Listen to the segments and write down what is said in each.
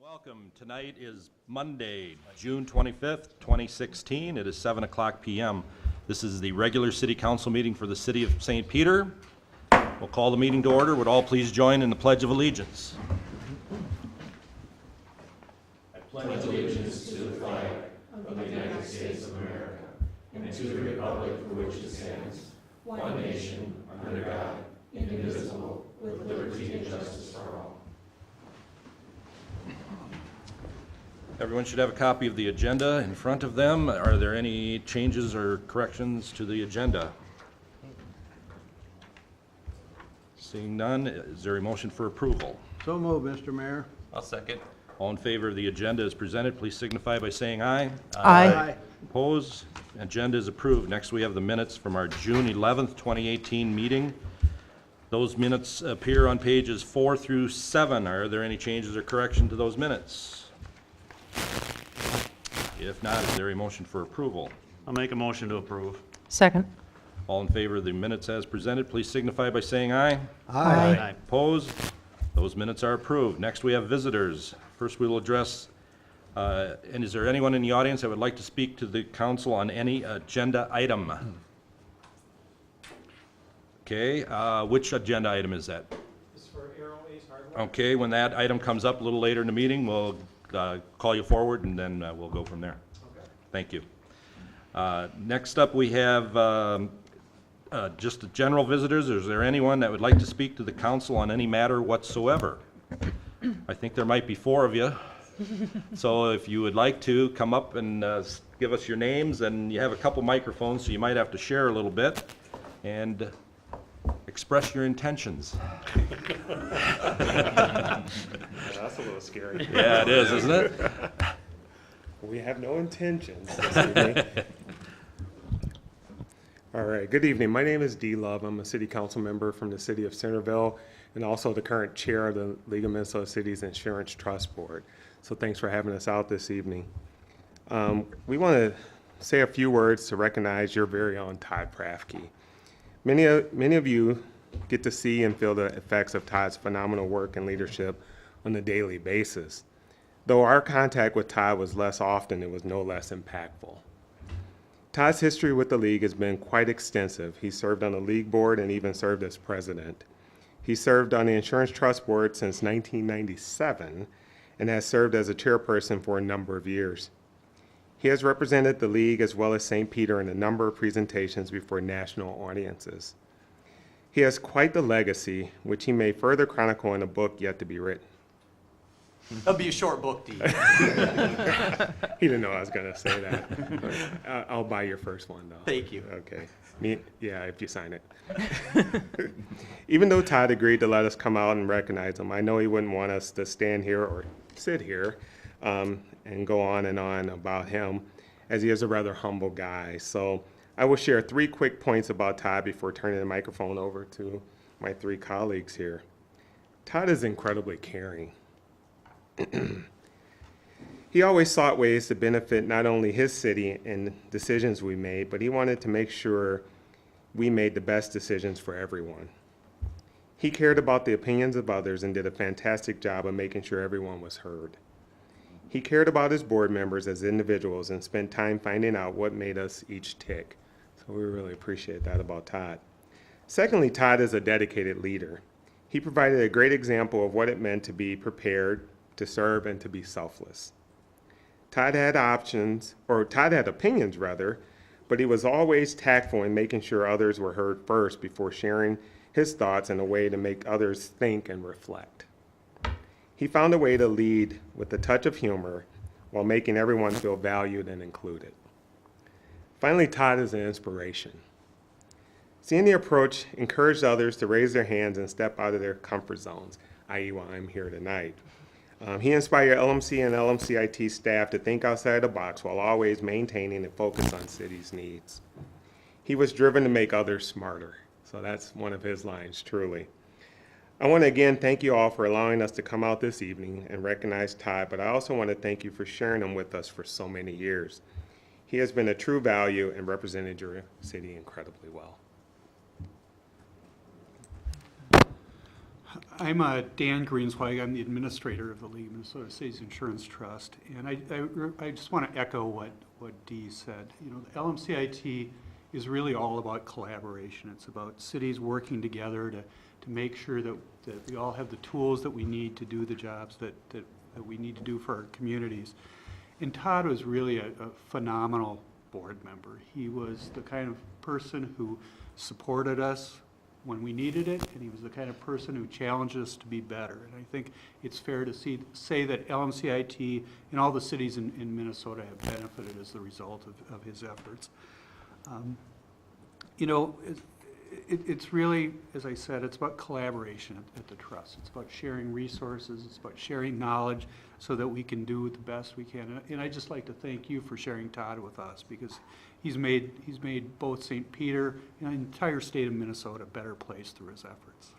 Welcome. Tonight is Monday, June 25th, 2016. It is 7 o'clock p.m. This is the regular city council meeting for the city of St. Peter. We'll call the meeting to order. Would all please join in the Pledge of Allegiance? I pledge allegiance to the flag of the United States of America and to the republic for which it stands, one nation, under God, indivisible, with liberty and justice for all. Everyone should have a copy of the agenda in front of them. Are there any changes or corrections to the agenda? Seeing none, is there a motion for approval? So moved, Mr. Mayor. I'll second. All in favor of the agenda as presented, please signify by saying aye. Aye. Opposed? Agenda is approved. Next, we have the minutes from our June 11th, 2018 meeting. Those minutes appear on pages 4 through 7. Are there any changes or correction to those minutes? If not, is there a motion for approval? I'll make a motion to approve. Second. All in favor of the minutes as presented, please signify by saying aye. Aye. Opposed? Those minutes are approved. Next, we have visitors. First, we will address, and is there anyone in the audience that would like to speak to the council on any agenda item? Okay, which agenda item is that? This is for Aero Ace Hardware. Okay, when that item comes up a little later in the meeting, we'll call you forward and then we'll go from there. Okay. Thank you. Next up, we have just the general visitors. Is there anyone that would like to speak to the council on any matter whatsoever? I think there might be 4 of you. So if you would like to, come up and give us your names, and you have a couple microphones, so you might have to share a little bit and express your intentions. That's a little scary. Yeah, it is, isn't it? We have no intentions this evening. All right, good evening. My name is Dee Love. I'm a city council member from the city of Centerville and also the current chair of the League of Minnesota Cities Insurance Trust Board. So thanks for having us out this evening. We want to say a few words to recognize your very own Todd Prafke. Many of you get to see and feel the effects of Todd's phenomenal work and leadership on a daily basis. Though our contact with Todd was less often, it was no less impactful. Todd's history with the league has been quite extensive. He served on the league board and even served as president. He served on the Insurance Trust Board since 1997 and has served as a chairperson for a number of years. He has represented the league as well as St. Peter in a number of presentations before national audiences. He has quite the legacy, which he may further chronicle in a book yet to be written. That'll be a short book, Dee. He didn't know I was going to say that. I'll buy your first one, though. Thank you. Okay. Yeah, if you sign it. Even though Todd agreed to let us come out and recognize him, I know he wouldn't want us to stand here or sit here and go on and on about him, as he is a rather humble guy. So I will share 3 quick points about Todd before turning the microphone over to my 3 colleagues here. Todd is incredibly caring. He always sought ways to benefit not only his city and decisions we made, but he wanted to make sure we made the best decisions for everyone. He cared about the opinions of others and did a fantastic job of making sure everyone was heard. He cared about his board members as individuals and spent time finding out what made us each tick. So we really appreciate that about Todd. Secondly, Todd is a dedicated leader. He provided a great example of what it meant to be prepared, to serve, and to be selfless. Todd had opinions, but he was always tactful in making sure others were heard first before sharing his thoughts in a way to make others think and reflect. He found a way to lead with a touch of humor while making everyone feel valued and included. Finally, Todd is an inspiration. Seeing the approach encouraged others to raise their hands and step out of their comfort zones, i.e. why I'm here tonight. He inspired LMC and LMCIT staff to think outside the box while always maintaining a focus on city's needs. He was driven to make others smarter. So that's one of his lines, truly. I want to again thank you all for allowing us to come out this evening and recognize Todd, but I also want to thank you for sharing him with us for so many years. He has been a true value and represented your city incredibly well. I'm Dan Greenswag. I'm the administrator of the League of Minnesota Cities Insurance Trust. And I just want to echo what Dee said. You know, the LMCIT is really all about collaboration. It's about cities working together to make sure that we all have the tools that we need to do the jobs that we need to do for our communities. And Todd was really a phenomenal board member. He was the kind of person who supported us when we needed it, and he was the kind of person who challenged us to be better. And I think it's fair to say that LMCIT and all the cities in Minnesota have benefited as the result of his efforts. You know, it's really, as I said, it's about collaboration at the Trust. It's about sharing resources, it's about sharing knowledge so that we can do the best we can. And I'd just like to thank you for sharing Todd with us, because he's made both St. Peter and the entire state of Minnesota a better place through his efforts.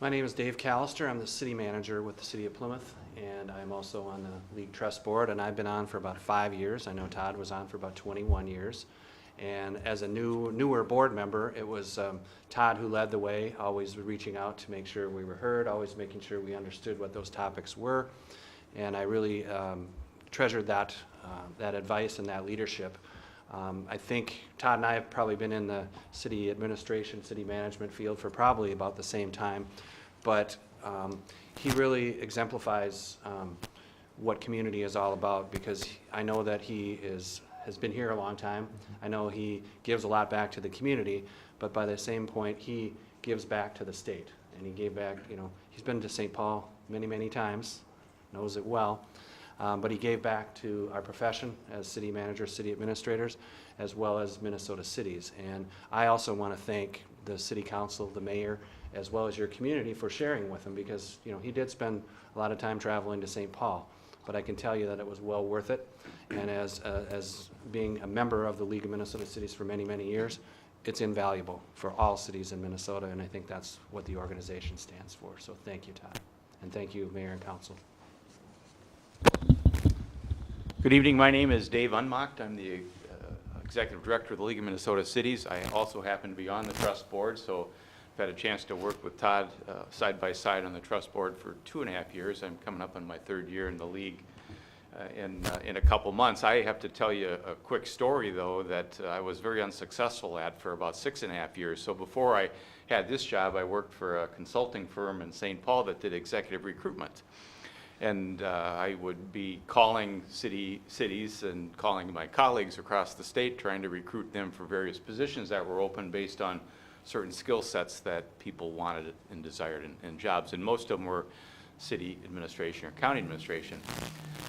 My name is Dave Callister. I'm the city manager with the City of Plymouth, and I'm also on the League Trust Board, and I've been on for about 5 years. I know Todd was on for about 21 years. And as a newer board member, it was Todd who led the way, always reaching out to make sure we were heard, always making sure we understood what those topics were. And I really treasured that advice and that leadership. I think Todd and I have probably been in the city administration, city management field for probably about the same time, but he really exemplifies what community is all about, because I know that he has been here a long time. I know he gives a lot back to the community, but by the same point, he gives back to the state. And he gave back, you know, he's been to St. Paul many, many times, knows it well. But he gave back to our profession as city managers, city administrators, as well as Minnesota cities. And I also want to thank the city council, the mayor, as well as your community for sharing with him, because, you know, he did spend a lot of time traveling to St. Paul. But I can tell you that it was well worth it. And as being a member of the League of Minnesota Cities for many, many years, it's invaluable for all cities in Minnesota, and I think that's what the organization stands for. So thank you, Todd. And thank you, Mayor and Council. Good evening. My name is Dave Unmacht. I'm the Executive Director of the League of Minnesota Cities. I also happen to be on the Trust Board, so I've had a chance to work with Todd side by side on the Trust Board for 2.5 years. I'm coming up on my 3rd year in the League in a couple months. I have to tell you a quick story, though, that I was very unsuccessful at for about 6.5 years. So before I had this job, I worked for a consulting firm in St. Paul that did executive recruitment. And I would be calling cities and calling my colleagues across the state, trying to recruit them for various positions that were open based on certain skill sets that people wanted and desired in jobs. And most of them were city administration or county administration.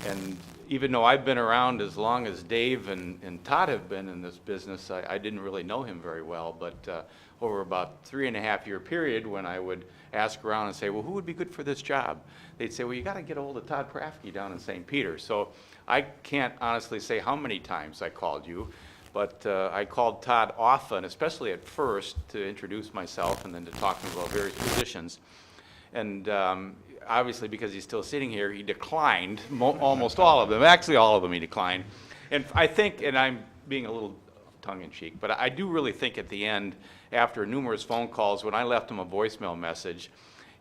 And even though I've been around as long as Dave and Todd have been in this business, I didn't really know him very well. But over about 3.5-year period, when I would ask around and say, well, who would be good for this job? They'd say, well, you got to get a hold of Todd Prafke down in St. Peter. So I can't honestly say how many times I called you, but I called Todd often, especially at first, to introduce myself and then to talk to him about various positions. And obviously, because he's still sitting here, he declined almost all of them. Actually, all of them he declined. And I think, and I'm being a little tongue-in-cheek, but I do really think at the end, after numerous phone calls, when I left him a voicemail message,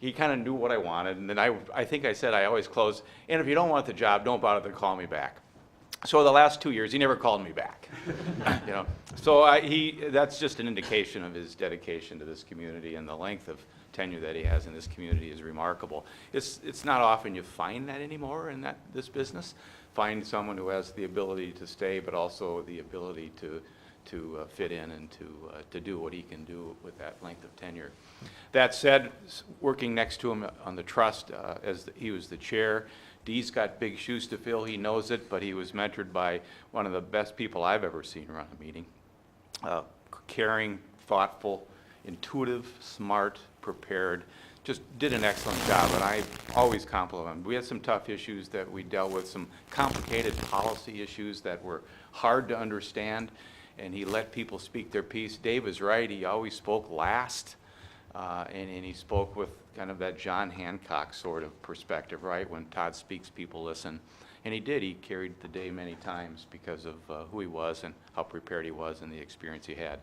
he kind of knew what I wanted. And then I think I said I always close, and if you don't want the job, don't bother to call me back. So the last 2 years, he never called me back. You know, so that's just an indication of his dedication to this community, and the length of tenure that he has in this community is remarkable. It's not often you find that anymore in this business. Find someone who has the ability to stay, but also the ability to fit in and to do what he can do with that length of tenure. That said, working next to him on the trust, he was the chair. Dee's got big shoes to fill. He knows it, but he was mentored by one of the best people I've ever seen run a meeting. Caring, thoughtful, intuitive, smart, prepared. Just did an excellent job, and I always compliment him. We had some tough issues that we dealt with, some complicated policy issues that were hard to understand, and he let people speak their piece. Dave is right. He always spoke last, and he spoke with kind of that John Hancock sort of perspective, right? When Todd speaks, people listen. And he did. He carried the day many times because of who he was and how prepared he was and the experience he had.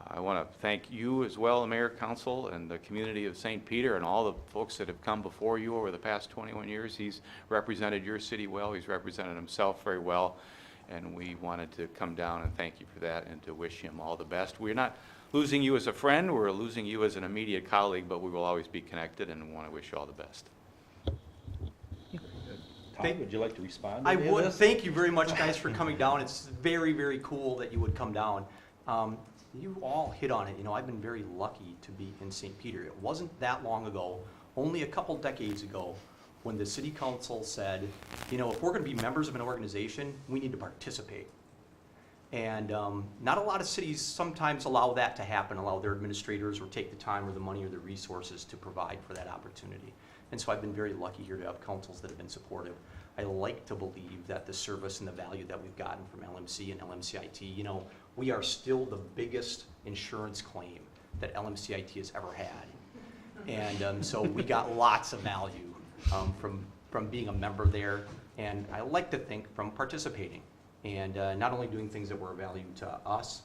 I want to thank you as well, the Mayor, Council, and the community of St. Peter, and all the folks that have come before you over the past 21 years. He's represented your city well. He's represented himself very well, and we wanted to come down and thank you for that and to wish him all the best. We're not losing you as a friend. We're losing you as an immediate colleague, but we will always be connected, and we want to wish you all the best. Todd, would you like to respond to I any of would, this? thank you very much, guys, for coming down. It's very, very cool that you would come down. You all hit on it. You know, I've been very lucky to be in St. Peter. It wasn't that long ago, only a couple decades ago, when the city council said, you know, if we're going to be members of an organization, we need to participate. And not a lot of cities sometimes allow that to happen, allow their administrators or take the time or the money or the resources to provide for that opportunity. And so I've been very lucky here to have councils that have been supportive. I like to believe that the service and the value that we've gotten from LMC and LMCIT, you know, we are still the biggest insurance claim that LMCIT has ever had. And so we got lots of value from being a member there. And I like to think from participating and not only doing things that were of value to us,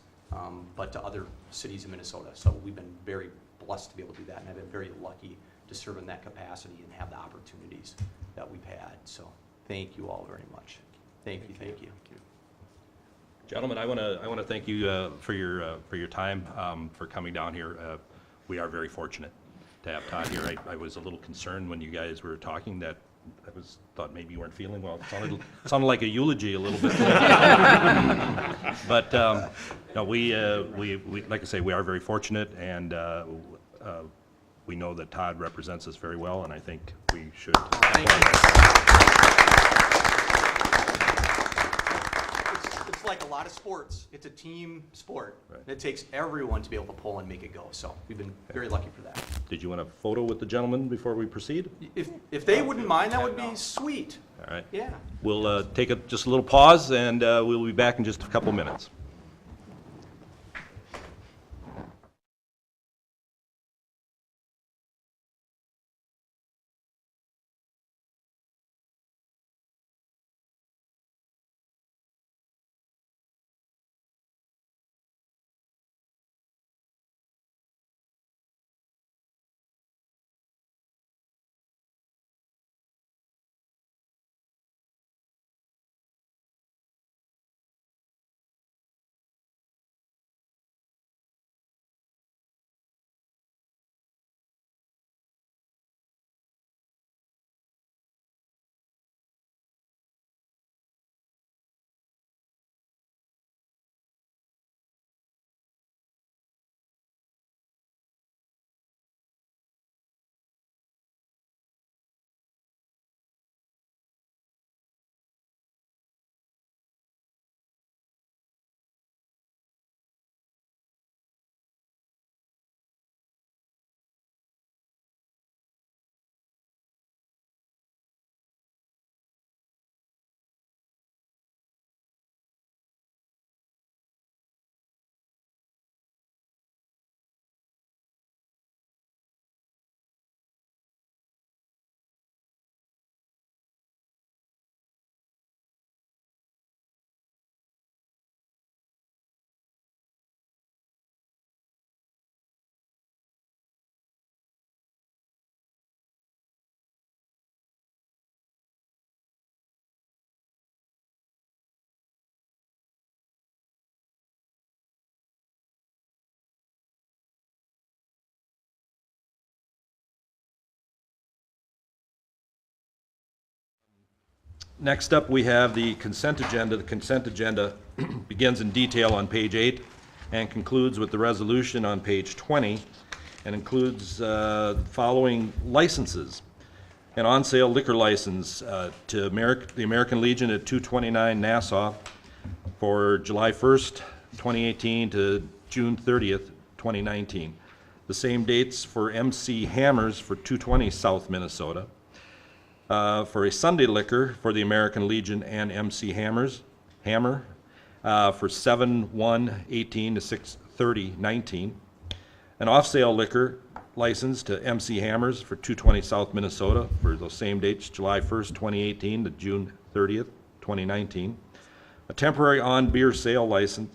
but to other cities in Minnesota. So we've been very blessed to be able to do that. And I've been very lucky to serve in that capacity and have the opportunities that we've had. So thank you all very much. Thank you. Gentlemen, I want to thank you for your time, for coming down here. We are very fortunate to have Todd here. I was a little concerned when you guys were talking that thought maybe you weren't feeling well. It sounded like a eulogy a little bit. But no, we like I say, we are very fortunate, and we know that Todd represents us very well, and I think we should. Thank you. It's like a lot of sports. It's a team sport. Right. It takes everyone to be able to pull and make it go. So we've been very lucky for that. Did you want a photo with the gentleman before we proceed? If they wouldn't mind, that would be sweet. All right. Yeah. We'll take just a little pause, and we'll be back in just a couple minutes. Next up, we have the consent agenda. The consent agenda begins in detail on page 8 and concludes with the resolution on page 20, and includes the following licenses. An on-sale liquor license to the American Legion at 229 Nassau for July 1st, 2018 to June 30th, 2019. The same dates for MC Hammers for 220 South Minnesota. For a Sunday liquor for the American Legion and MC Hammer for 7/1/18 to 6/30/19. An off-sale liquor license to MC Hammers for 220 South Minnesota for those same dates, July 1st, 2018 to June 30th, 2019. A temporary on-beer sale license,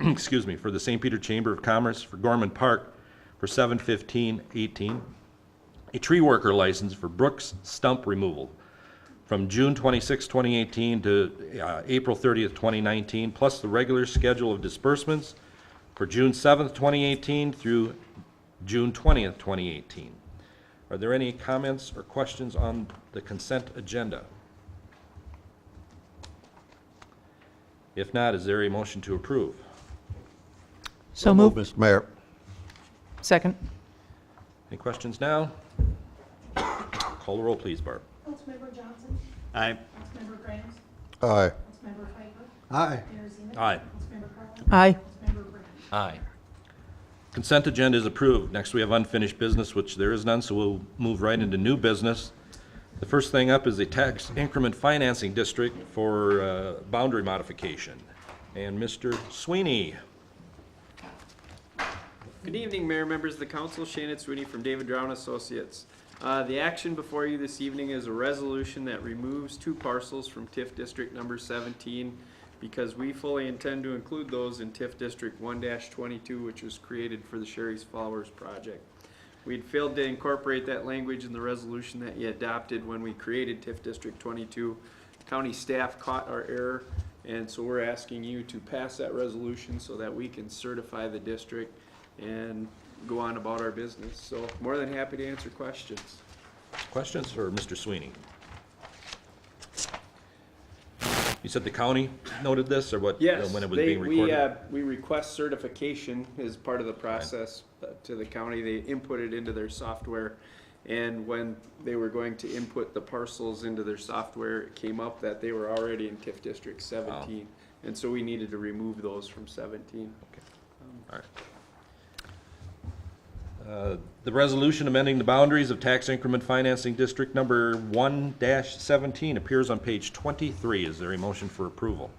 excuse me, for the St. Peter Chamber of Commerce for Gorman Park for 7/15/18. A tree worker license for Brooks Stump Removal from June 26, 2018 to April 30th, 2019, plus the regular schedule of disbursements for June 7th, 2018 through June 20th, 2018. Are there any comments or questions on the consent agenda? If not, is there a motion to approve? So moved. Mr. Mayor. Second. Any questions now? Call the roll, please, Barb. Councilmember Johnson. Aye. Councilmember Grahams. Aye. Councilmember Pfeiffer. Aye. Mayor Zemek. Aye. Councilmember Carlin. Aye. Councilmember Brand. Aye. Consent agenda is approved. Next, we have unfinished business, which there is none, so we'll move right into new business. The first thing up is a tax increment financing district for boundary modification. And Mr. Sweeney. Good evening, Mayor, members of the council. Shannon Sweeney from David Drown Associates. The action before you this evening is a resolution that removes 2 parcels from TIF District number 17 because we fully intend to include those in TIF District 1-22, which was created for the Sherry's Flowers project. We'd failed to incorporate that language in the resolution that you adopted when we created TIF District 22. County staff caught our error, and so we're asking you to pass that resolution so that we can certify the district and go on about our business. So more than happy to answer questions. Questions for Mr. Sweeney? You said the county noted this, or what? Yes, When it was being recorded? we request certification as part of the process to the county. They input it into their software. And when they were going to input the parcels into their software, it came up that they were already in TIF District 17. And so we needed to remove those from 17. All right. The resolution amending the boundaries of tax increment financing district number 1-17 appears on page 23. Is there a motion for approval?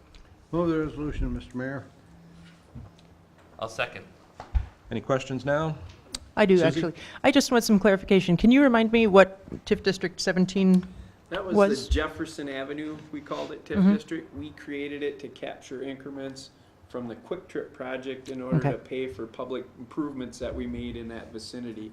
Move the resolution, Mr. Mayor. I'll second. Any questions now? I do, Suzie? actually. I just want some clarification. Can you remind me what TIF District 17? That was Was- the Jefferson Avenue, we called it TIF District. We created it to capture increments from the Quick Trip project in order Okay. to pay for public improvements that we made in that vicinity.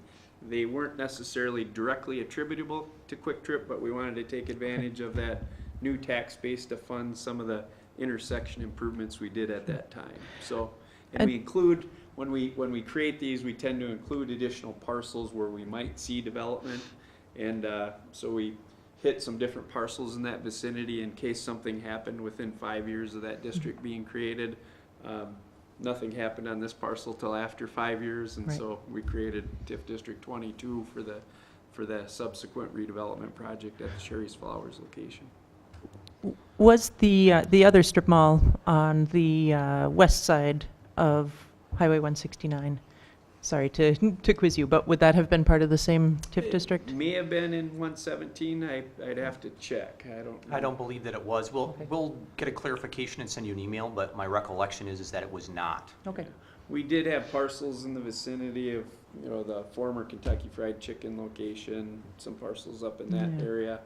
They weren't necessarily directly attributable to Quick Trip, but we wanted to take advantage of that new tax base to fund some of the intersection improvements we did at that time. So, and we include, when we create these, we tend to include additional parcels where we might see development. And so we hit some different parcels in that vicinity in case something happened within 5 years of that district being created. Nothing happened on this parcel till after 5 years, and Right. so we created TIF District 22 for the subsequent redevelopment project at the Sherry's Flowers location. Was the other strip mall on the west side of Highway 169? Sorry to quiz you, but would that have been part of the same TIF district? It may have been in 117, I'd have to check, I don't know. I don't believe that it was. We'll get a clarification and send you an email, but my recollection is that it was not. Okay. We did have parcels in the vicinity of, the former Kentucky Fried Chicken location, some parcels up in that Yeah. area.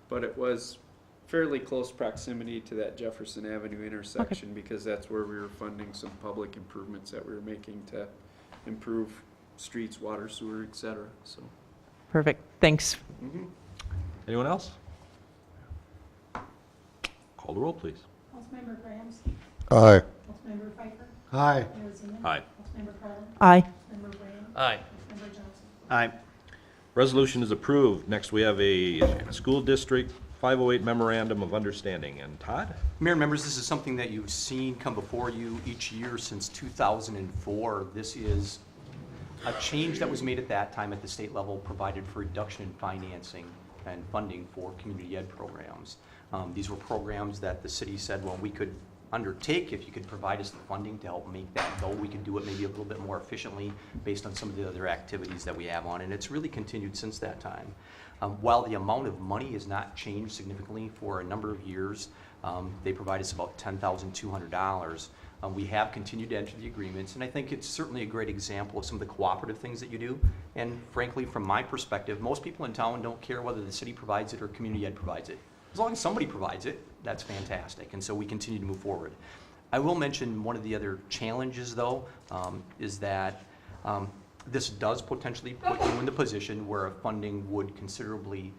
But it was fairly close proximity to that Jefferson Avenue intersection because that's where we were funding some public improvements that we were making to improve streets, water, sewer, et cetera, so. Perfect. Thanks. Anyone else? Call the roll, please. Councilmember Grahams. Aye. Councilmember Pfeiffer. Aye. Mayor Zemek. Aye. Councilmember Carlin. Aye. Councilmember Brand. Aye. Councilmember Johnson. Aye. Resolution is approved. Next, we have a school district 508 memorandum of understanding. And Todd? Mayor, members, this is something that you've seen come before you each year since 2004. This is a change that was made at that time at the state level, provided for reduction in financing and funding for community ed programs. These were programs that the city said, well, we could undertake if you could provide us the funding to help make that go. We could do it maybe a little bit more efficiently based on some of the other activities that we have on, and it's really continued since that time. While the amount of money has not changed significantly for a number of years, they provide us about $10,200. We have continued to enter the agreements, and I think it's certainly a great example of some of the cooperative things that you do. And frankly, from my perspective, most people in town don't care whether the city provides it or community ed provides it. As long as somebody provides it, that's fantastic, and so we continue to move forward. I will mention one of the other challenges, though, is that this does potentially put you in the position where funding would considerably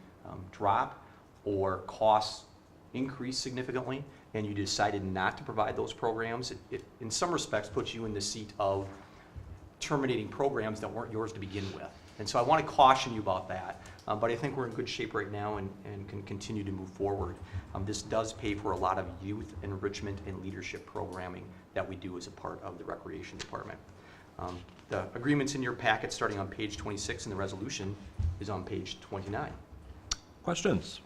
drop or costs increase significantly, and you decided not to provide those programs. It in some respects, puts you in the seat of terminating programs that weren't yours to begin with. And so I want to caution you about that, but I think we're in good shape right now and can continue to move forward. This does pay for a lot of youth enrichment and leadership programming that we do as a part of the Recreation Department. The agreement's in your packet starting on page 26, and the resolution is on page 29. Questions?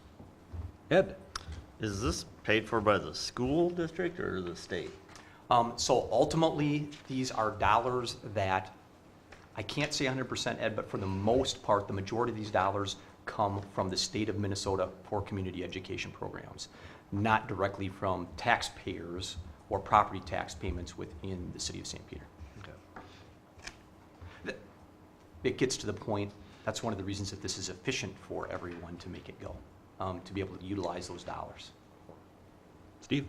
Ed? Is this paid for by the school district or the state? So ultimately, these are dollars that, I can't say 100%, Ed, but for the most part, the majority of these dollars come from the state of Minnesota for community education programs, not directly from taxpayers or property tax payments within the city of St. Peter. It gets to the point, that's one of the reasons that this is efficient for everyone to make it go, to be able to utilize those dollars. Steve?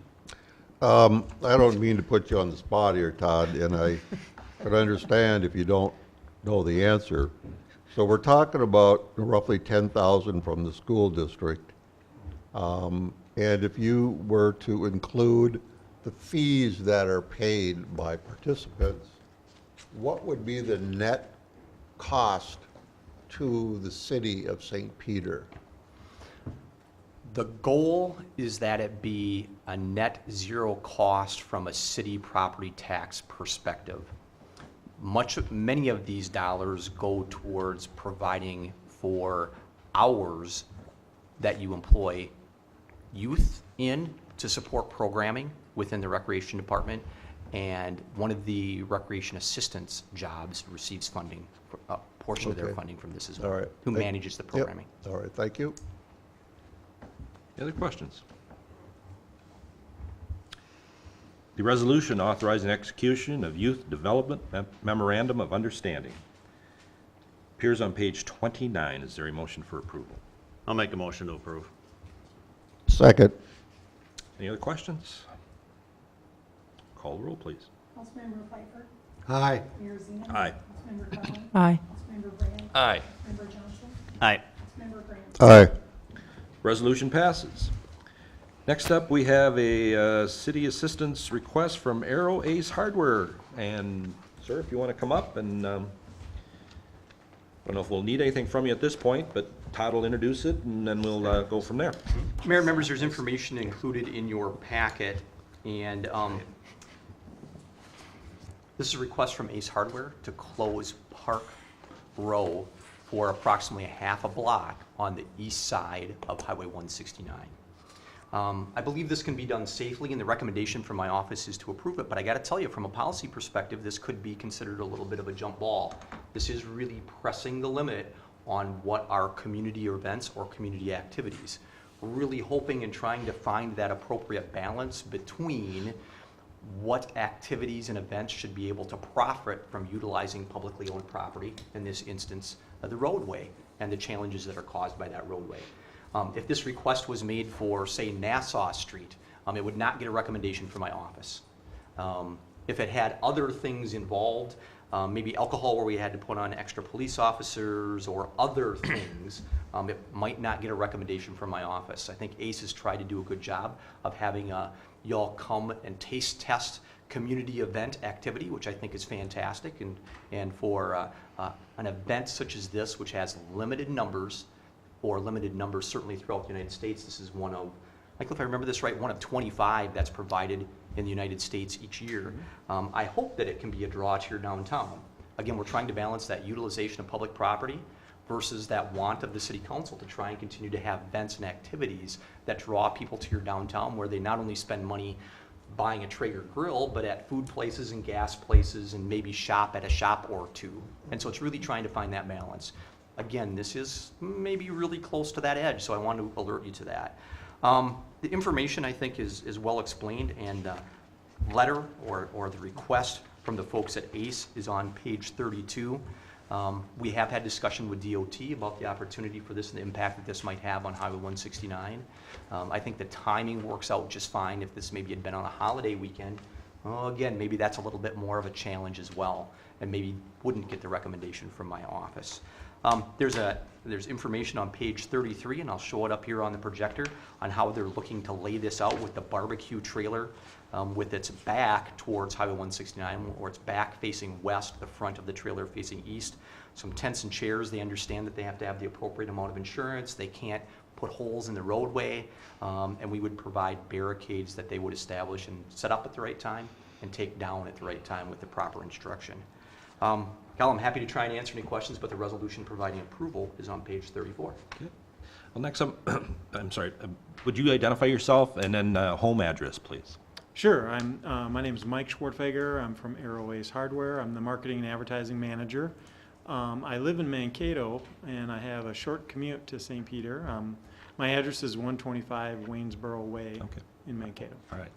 I don't mean to put you on the spot here, Todd, and I could understand if you don't know the answer. So we're talking about roughly 10,000 from the school district. And if you were to include the fees that are paid by participants, what would be the net cost to the city of St. Peter? The goal is that it be a net zero cost from a city property tax perspective. Many of these dollars go towards providing for hours that you employ youth in to support programming within the Recreation Department, and one of the recreation assistants jobs receives funding, a portion of their Okay. funding from this as well. All right. Who manages the Yep. programming. All right, thank you. Any other questions? The resolution authorizing execution of Youth Development Memorandum of Understanding appears on page 29. Is there a motion for approval? I'll make a motion to approve. Second. Any other questions? Call the roll, please. Councilmember Pfeiffer? Aye. Mayor Zeno? Aye. Councilmember Conlon? Aye. Councilmember Brand? Aye. Councilmember Johnson? Aye. Councilmember Graham? Aye. Resolution passes. Next up, we have a city assistance request from Aero Ace Hardware. And, sir, if you want to come up, and I don't know if we'll need anything from you at this point, but Todd will introduce it, and then we'll go from there. Mayor, members, there's information included in your packet, and this is a request from Ace Hardware to close Park Row for approximately a half a block on the east side of Highway 169. I believe this can be done safely, and the recommendation from my office is to approve it, but I gotta tell you, from a policy perspective, this could be considered a little bit of a jump ball. This is really pressing the limit on what are community events or community activities. We're really hoping and trying to find that appropriate balance between what activities and events should be able to profit from utilizing publicly owned property, in this instance, the roadway, and the challenges that are caused by that roadway. If this request was made for, say, Nassau Street, it would not get a recommendation from my office. If it had other things involved, maybe alcohol where we had to put on extra police officers or other things, it might not get a recommendation from my office. I think ACE has tried to do a good job of having y'all come and taste test community event activity, which I think is fantastic. And for an event such as this, which has limited numbers, or limited numbers certainly throughout the United States, this is one of, Michael, if I remember this right, one of 25 that's provided in the United States each year. I hope that it can be a draw to your downtown. Again, we're trying to balance that utilization of public property versus that want of the city council to try and continue to have events and activities that draw people to your downtown, where they not only spend money buying a Traeger grill, but at food places and gas places, and maybe shop at a shop or two. And so it's really trying to find that balance. Again, this is maybe really close to that edge, so I want to alert you to that. The information, I think, is well explained, and the letter or the request from the folks at ACE is on page 32. We have had discussion with DOT about the opportunity for this and the impact that this might have on Highway 169. I think the timing works out just fine. If this maybe had been on a holiday weekend, Well, again, maybe that's a little bit more of a challenge as well, and maybe wouldn't get the recommendation from my office. There's information on page 33, and I'll show it up here on the projector, on how they're looking to lay this out with the barbecue trailer with its back towards Highway 169, or its back facing west, the front of the trailer facing east. Some tents and chairs. They understand that they have to have the appropriate amount of insurance. They can't put holes in the roadway, and we would provide barricades that they would establish and set up at the right time and take down at the right time with the proper instruction. Cal, I'm happy to try and answer any questions, but the resolution providing approval is on page 34. Okay. Well, next up, I'm sorry, would you identify yourself and then home address, please? Sure. My name is Mike Schwartfeger. I'm from Airways Hardware. I'm the marketing and advertising manager. I live in Mankato, and I have a short commute to St. Peter. My address is 125 Waynesboro Way in Mankato. All right.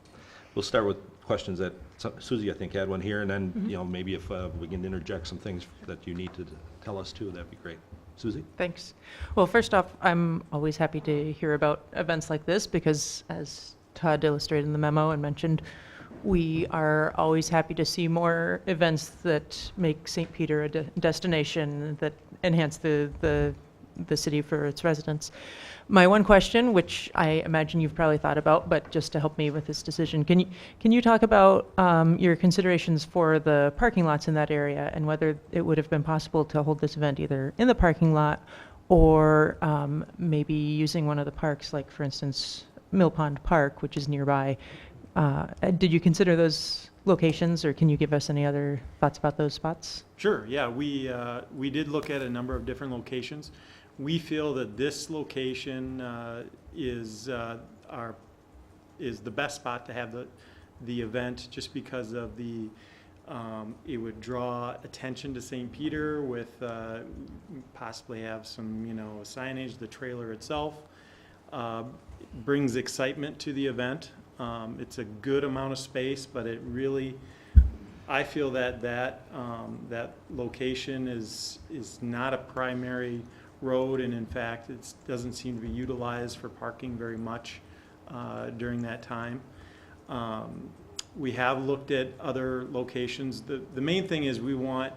We'll start with questions that Susie, I think, had one here, and then, you know, maybe if we can interject some things that you need to tell us too, that'd be great. Susie? Thanks. Well, first off, I'm always happy to hear about events like this because, as Todd illustrated in the memo and mentioned, we are always happy to see more events that make St. Peter a destination that enhance the city for its residents. My one question, which I imagine you've probably thought about, but just to help me with this decision, can you talk about your considerations for the parking lots in that area and whether it would have been possible to hold this event either in the parking lot or maybe using one of the parks, like for instance, Mill Pond Park, which is nearby. Did you consider those locations, or can you give us any other thoughts about those spots? Sure. Yeah, we did look at a number of different locations. We feel that this location is the best spot to have the event, just because of the it would draw attention to St. Peter with possibly have some, you know, signage. The trailer itself brings excitement to the event. It's a good amount of space, but it really, I feel that location is not a primary road, and in fact, it doesn't seem to be utilized for parking very much during that time. We have looked at other locations. The main thing is we want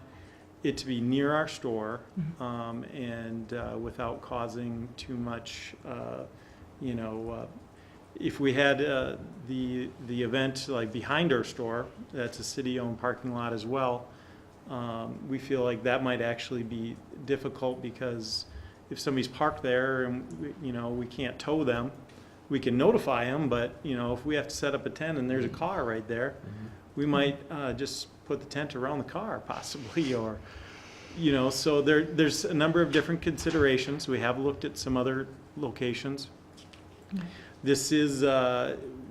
it to be near our store, and without causing too much, you know, if we had the event like behind our store, that's a city-owned parking lot as well, we feel like that might actually be difficult, because if somebody's parked there and we can't tow them, we can notify them, but if we have to set up a tent and there's a car right there, we might just put the tent around the car possibly, or so there's a number of different considerations. We have looked at some other locations. This is,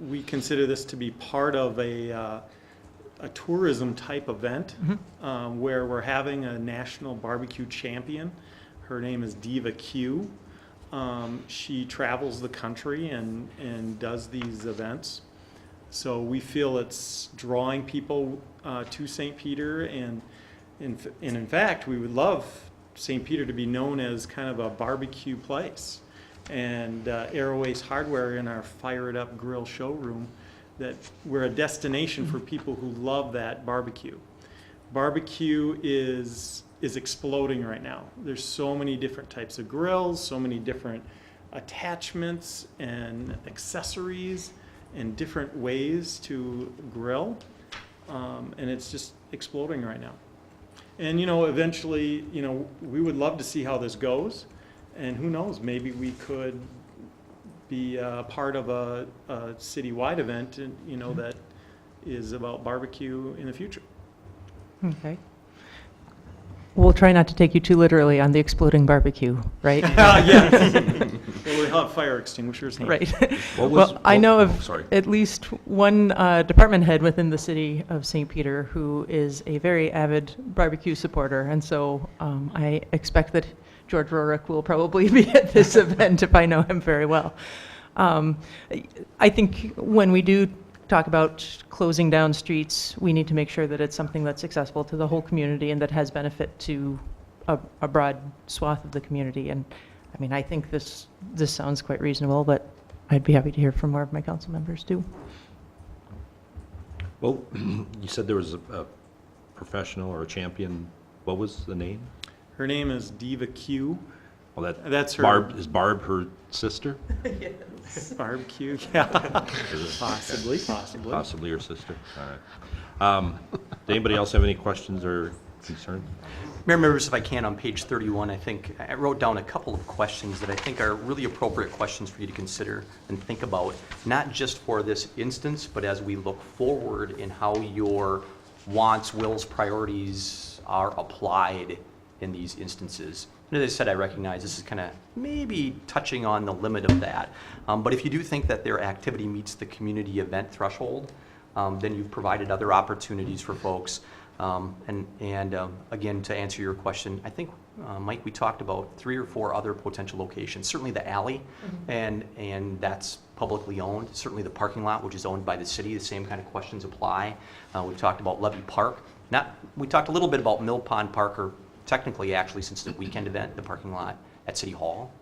we consider this to be part of a tourism type event, where we're having a national barbecue champion. Her name is Diva Q. She travels the country and does these events. So we feel it's drawing people to St. Peter, and in fact, we would love St. Peter to be known as kind of a barbecue place. And Airways Hardware, in our Fire It Up Grill showroom, that we're a destination for people who love that barbecue. Barbecue is exploding right now. There's so many different types of grills, so many different attachments and accessories and different ways to grill, and it's just exploding right now. And eventually, we would love to see how this goes. And who knows, maybe we could be part of a citywide event, that is about barbecue in the future. Okay. We'll try not to take you too literally on the exploding barbecue, right? Yeah. Well, we'll have fire extinguishers. Right. What was- Well, I know of sorry. at least one department head within the city of St. Peter who is a very avid barbecue supporter, and so I expect that George Rorick will probably be at this event if I know him very well. I think when we do talk about closing down streets, we need to make sure that it's something that's accessible to the whole community and that has benefit to a broad swath of the community. And I mean, I think this sounds quite reasonable, but I'd be happy to hear from more of my council members too. Well, you said there was a professional or a champion. What was the name? Her name is Diva Q. Well, that That's her. Barb, is Barb her sister? Barb Q, yeah. Possibly. Possibly her sister, all right. Does anybody else have any questions or concerns? Mayor members, if I can, on page 31, I think I wrote down a couple of questions that I think are really appropriate questions for you to consider and think about, not just for this instance, but as we look forward in how your wants, wills, priorities are applied in these instances. And as I said, I recognize this is kind of maybe touching on the limit of that. But if you do think that their activity meets the community event threshold, then you've provided other opportunities for folks. Again, to answer your question, I think, Mike, we talked about 3 or 4 other potential locations. Certainly the alley, and that's publicly owned. Certainly the parking lot, which is owned by the city, the same kind of questions apply. We've talked about Levy Park. We talked a little bit about Mill Pond Park, or technically, actually, since it's a weekend event, the parking lot at City Hall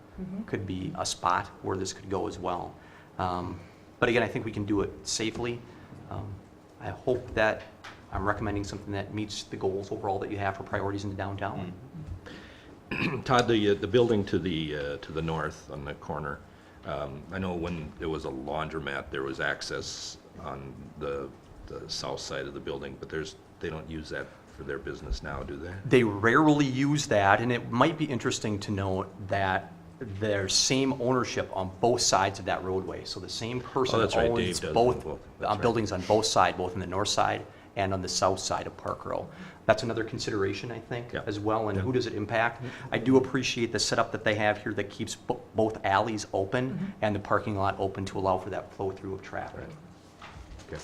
could be a spot where this could go as well. But again, I think we can do it safely. I hope that I'm recommending something that meets the goals overall that you have for priorities in the downtown. Todd, the building to the north on the corner, I know when it was a laundromat, there was access on the south side of the building, but they don't use that for their business now, do they? They rarely use that, and it might be interesting to note that there's same ownership on both sides of that roadway. So the same person that's right, Dave owns does both both. That's right. buildings on both sides, both on the north side and on the south side of Park Row. That's another consideration, I think, Yeah. as well, and who does it impact? I do appreciate the setup that they have here that keeps both alleys open and the parking lot open to allow for that flow through of traffic. Okay.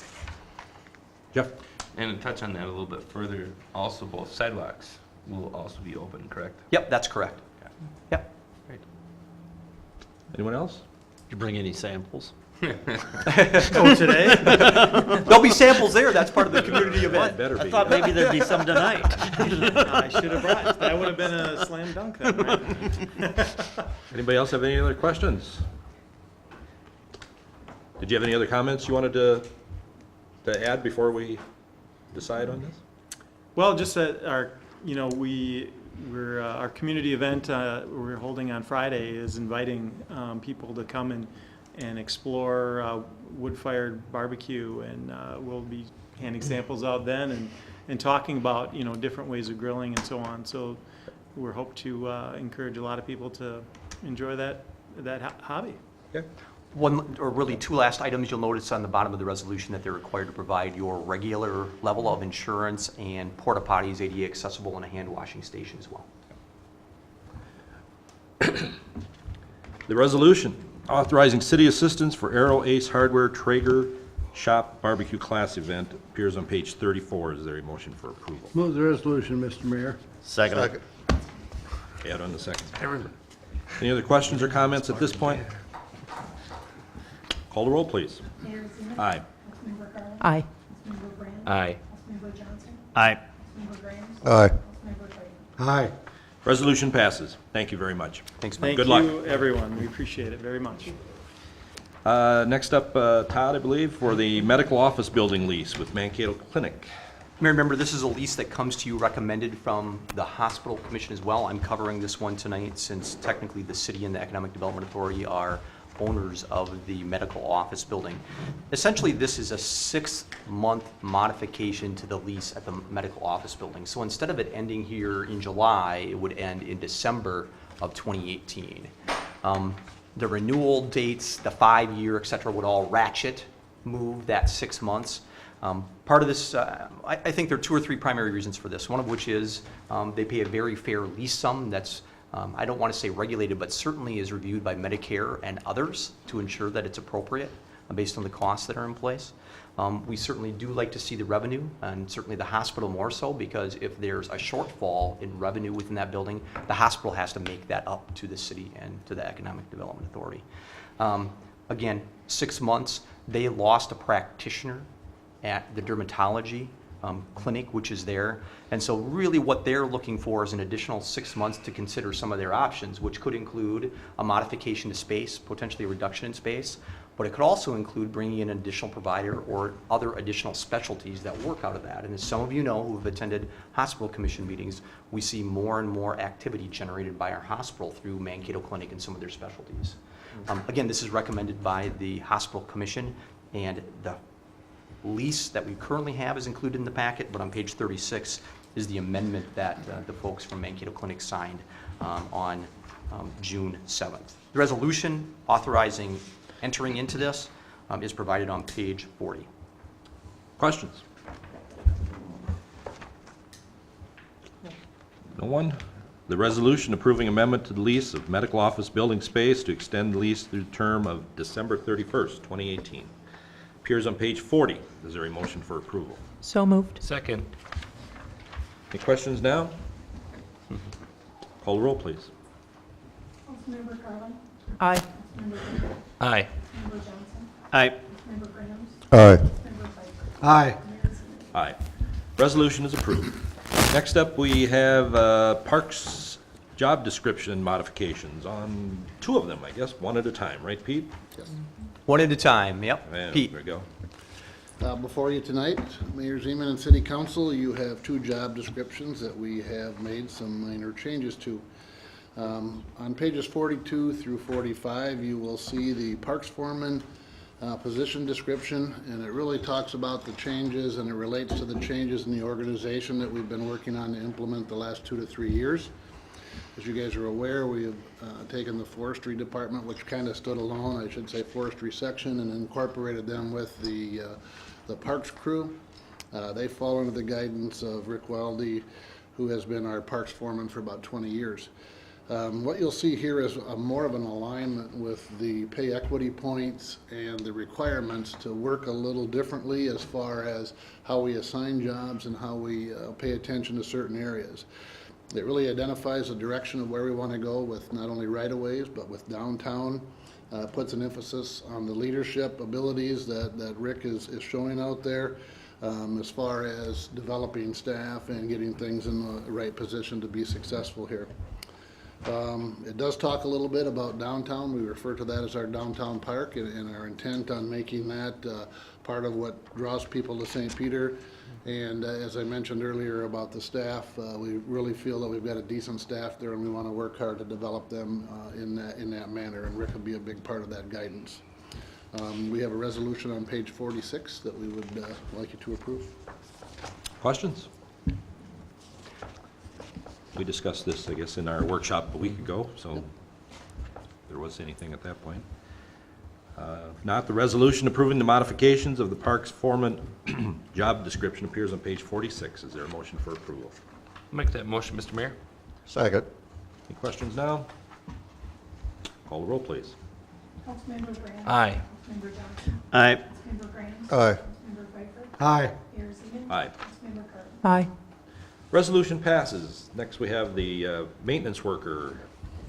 Jeff? And to touch on that a little bit further, also both sidewalks will also be open, correct? Yep, that's correct. Yep. Anyone else? Did you bring any samples? Oh, today? There'll be samples there, that's part of the community event. Better be. I thought maybe there'd be some tonight. I should have brought, that would have been a slam dunk then, right? Anybody else have any other questions? Did you have any other comments you wanted to add before we decide on this? Well, just that our, our community event we're holding on Friday is inviting people to come and explore wood-fired barbecue, and we'll be handing samples out then and talking about, different ways of grilling and so on. So we hope to encourage a lot of people to enjoy that hobby. Okay. One, or really 2 last items, you'll notice on the bottom of the resolution that they're required to provide your regular level of insurance and porta potties, ADA accessible, and a hand washing station as well. The resolution authorizing city assistance for Aero Ace Hardware Traeger Shop Barbecue Class event appears on page 34. Is there a motion for approval? Move the resolution, Mr. Mayor. Second. Add on the second. Any other questions or comments at this point? Call the roll, please. Mayor Zima. Aye. Councilmember Garland. Aye. Councilmember Brand. Aye. Councilmember Johnson. Aye. Councilmember Graham. Aye. Councilmember Clayton. Aye. Resolution passes. Thank you very much. Thanks, Mike. Thank Good luck. you, everyone. We appreciate it very much. Next up, Todd, I believe, for the medical office building lease with Mankato Clinic. Mayor, remember, this is a lease that comes to you recommended from the Hospital Commission as well. I'm covering this one tonight since technically the city and the Economic Development Authority are owners of the medical office building. Essentially, this is a 6-month modification to the lease at the medical office building. So instead of it ending here in July, it would end in December of 2018. The renewal dates, the 5-year, et cetera, would all ratchet move that 6 months. Part of this, I think there are 2 or 3 primary reasons for this, one of which is they pay a very fair lease sum that's, I don't want to say regulated, but certainly is reviewed by Medicare and others to ensure that it's appropriate based on the costs that are in place. We certainly do like to see the revenue, and certainly the hospital more so, because if there's a shortfall in revenue within that building, the hospital has to make that up to the city and to the Economic Development Authority. Again, 6 months, they lost a practitioner at the dermatology clinic, which is there. And so really what they're looking for is an additional 6 months to consider some of their options, which could include a modification to space, potentially a reduction in space, But it could also include bringing in an additional provider or other additional specialties that work out of that. And as some of you know who have attended hospital commission meetings, we see more and more activity generated by our hospital through Mankato Clinic and some of their specialties. Again, this is recommended by the hospital commission, and the lease that we currently have is included in the packet, but on page 36 is the amendment that the folks from Mankato Clinic signed on June 7th. The resolution authorizing entering into this is provided on page 40. Questions? No one? The resolution approving amendment to the lease of medical office building space to extend the lease through the term of December 31st, 2018. Appears on page 40. Is there a motion for approval? So moved. Second. Any questions now? Call the roll, please. Councilmember Carlin. Aye. Councilmember Graham. Aye. Councilmember Johnson. Aye. Councilmember Grahams. Aye. Councilmember Pfeiffer. Aye. Mayor Ziegler. Aye. Resolution is approved. Next up, we have Parks job description modifications on two of them, I guess, one at a time, right, Pete? One at a time, yep. And Pete. there we go. Before you tonight, Mayor Zeman and City Council, you have two job descriptions that we have made some minor changes to. On pages 42 through 45, you will see the Parks Foreman position description, and it really talks about the changes, and it relates to the changes in the organization that we've been working on to implement the last 2 to 3 years. As you guys are aware, we have taken the forestry department, which kind of stood alone, I should say forestry section, and incorporated them with the parks crew. They fall under the guidance of Rick Weldy, who has been our parks foreman for about 20 years. What you'll see here is more of an alignment with the pay equity points and the requirements to work a little differently as far as how we assign jobs and how we pay attention to certain areas. It really identifies the direction of where we want to go with not only right-of-ways, but with downtown. Puts an emphasis on the leadership abilities that Rick is showing out there, as far as developing staff and getting things in the right position to be successful here. It does talk a little bit about downtown. We refer to that as our downtown park, and our intent on making that part of what draws people to St. Peter. And as I mentioned earlier about the staff, we really feel that we've got a decent staff there, and we want to work hard to develop them in that manner, and Rick will be a big part of that guidance. We have a resolution on page 46 that we would like you to approve. Questions? We discussed this, I guess, in our workshop a week ago, so if there was anything at that point. If not, the resolution approving the modifications of the Parks Foreman job description appears on page 46. Is there a motion for approval? Make that motion, Mr. Mayor. Second. Any questions now? Call the roll, please. Councilmember Graham. Aye. Councilmember Johnson. Aye. Councilmember Grahams. Aye. Councilmember Pfeiffer. Aye. Mayor Zeman. Aye. Councilmember Carlin. Aye. Resolution passes. Next, we have the maintenance worker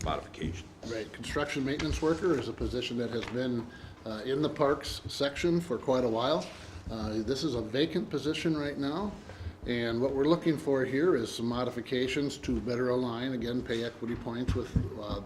modification. Right, construction maintenance worker is a position that has been in the parks section for quite a while. This is a vacant position right now, and what we're looking for here is some modifications to better align, again, pay equity points with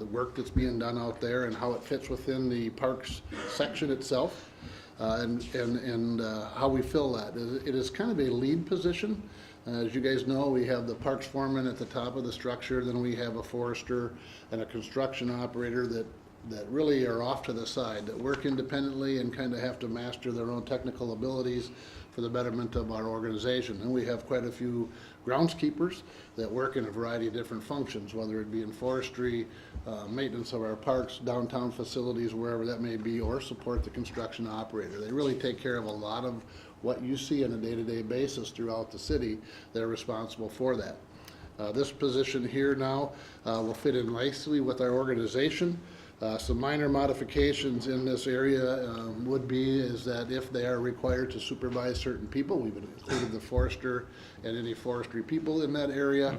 the work that's being done out there and how it fits within the parks section itself, and how we fill that. It is kind of a lead position. As you guys know, we have the parks foreman at the top of the structure, then we have a forester and a construction operator that really are off to the side, that work independently and kind of have to master their own technical abilities for the betterment of our organization. And we have quite a few groundskeepers that work in a variety of different functions, whether it be in forestry, maintenance of our parks, downtown facilities, wherever that may be, or support the construction operator. They really take care of a lot of what you see on a day-to-day basis throughout the city. They're responsible for that. This position here now will fit in nicely with our organization. Some minor modifications in this area would be is that if they are required to supervise certain people, we've included the forester and any forestry people in that area.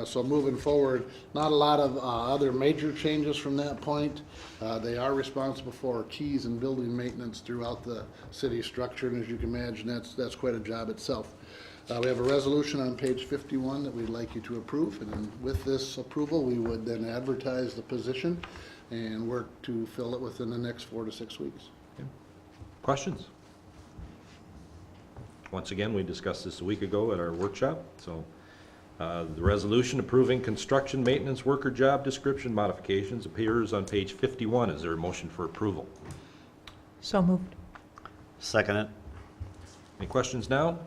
So moving forward, not a lot of other major changes from that point. They are responsible for keys and building maintenance throughout the city structure, and as you can imagine, that's quite a job itself. We have a resolution on page 51 that we'd like you to approve, and then with this approval, we would then advertise the position and work to fill it within the next 4 to 6 weeks. Questions? Once again, we discussed this a week ago at our workshop, so the resolution approving construction maintenance worker job description modifications appears on page 51. Is there a motion for approval? So moved. Second it. Any questions now?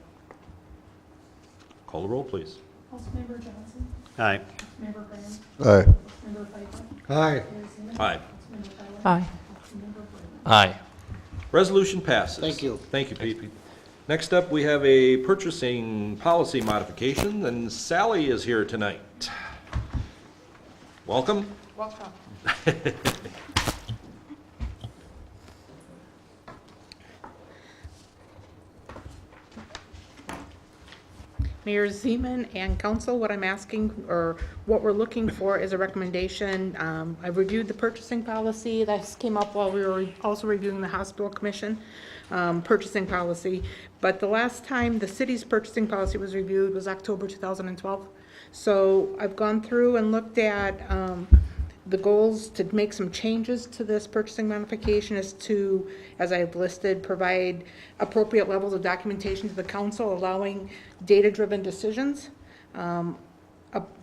Call the roll, please. Councilmember Johnson. Aye. Councilmember Graham. Aye. Councilmember Pfeiffer. Aye. Mayor Zeman. Aye. Councilmember Fowler. Aye. Councilmember Brennan. Aye. Resolution passes. Thank you. Thank you, Pete. Next up, we have a purchasing policy modification, and Sally is here tonight. Welcome. Welcome. Mayor Zeman and council, what I'm asking, or what we're looking for is a recommendation. I've reviewed the purchasing policy. That came up while we were also reviewing the hospital commission purchasing policy. But the last time the city's purchasing policy was reviewed was October 2012. So I've gone through and looked at the goals to make some changes to this purchasing modification is to, as I've listed, provide appropriate levels of documentation to the council, allowing data-driven decisions.